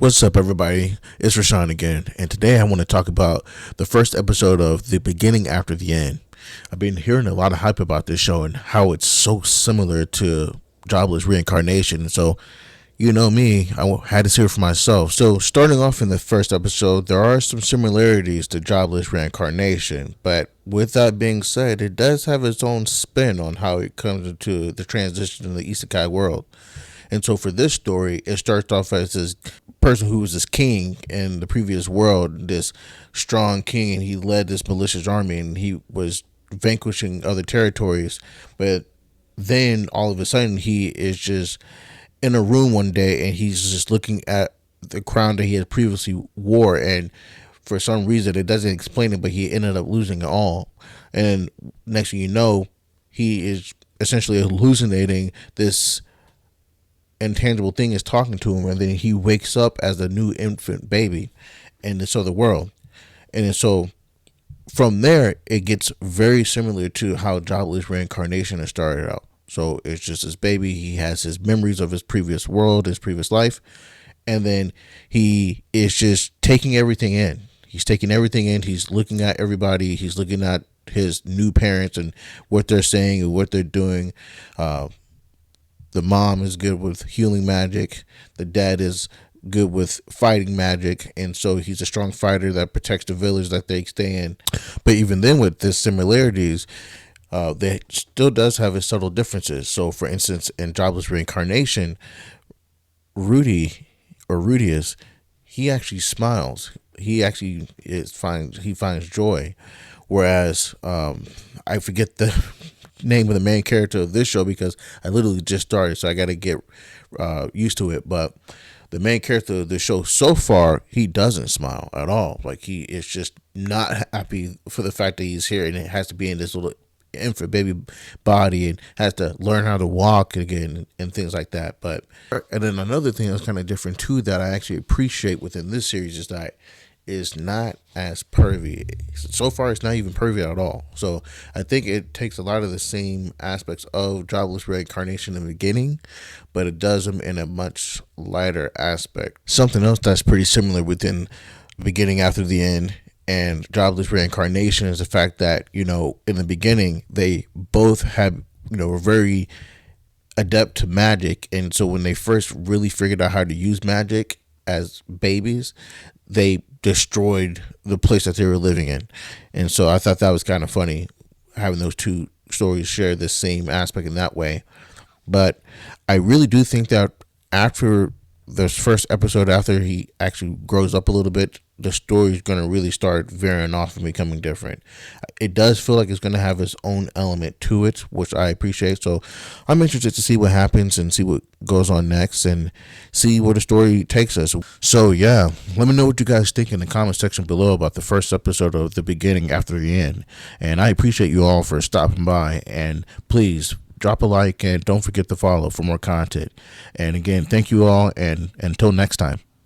What's up, everybody? It's Rashawn again, and today I want to talk about the first episode of The Beginning After the End. I've been hearing a lot of hype about this show and how it's so similar to Jobless Reincarnation. So, you know me, I had to see it for myself. So, starting off in the first episode, there are some similarities to Jobless Reincarnation, but with that being said, it does have its own spin on how it comes into the transition in the Isekai world. And so for this story, it starts off as this person who was this king in the previous world, this strong king, and he led this malicious army and he was vanquishing other territories. But then all of a sudden he is just in a room one day and he's just looking at the crown that he had previously wore, and for some reason it doesn't explain it, but he ended up losing it all. And next thing you know, he is essentially hallucinating this intangible thing is talking to him, and then he wakes up as a new infant baby in this other world. And so from there it gets very similar to how Jobless Reincarnation has started out. So it's just this baby, he has his memories of his previous world, his previous life, and then he is just taking everything in. He's taking everything in, he's looking at everybody, he's looking at his new parents and what they're saying and what they're doing. The mom is good with healing magic. The dad is good with fighting magic. And so he's a strong fighter that protects the village that they stay in. But even then, with the similarities, there still does have its subtle differences. So, for instance, in Jobless Reincarnation, Rudius, he actually smiles. He actually finds joy. Whereas, I forget the name of the main character of this show because I literally just started, so I got to get used to it. But the main character of the show so far, he doesn't smile at all. Like, he is just not happy for the fact that he's here and it has to be in this little infant baby body and has to learn how to walk again and things like that. And then another thing that's kind of different too that I actually appreciate within this series is that is not as pervy. So far, it's not even pervy at all. So I think it takes a lot of the same aspects of Jobless Reincarnation in the beginning, but it does them in a much lighter aspect. Something else that's pretty similar within Beginning After the End and Jobless Reincarnation is the fact that, in the beginning, they both had, were very adept to magic. And so when they first really figured out how to use magic as babies, they destroyed the place that they were living in. And so I thought that was kind of funny, having those two stories share the same aspect in that way. But I really do think that after this first episode, after he actually grows up a little bit, the story is going to really start veering off and becoming different. It does feel like it's going to have its own element to it, which I appreciate. So I'm interested to see what happens and see what goes on next and see where the story takes us. So yeah, let me know what you guys think in the comment section below about the first episode of The Beginning After the End. And I appreciate you all for stopping by, and please drop a like and don't forget to follow for more content. And again, thank you all, and until next time.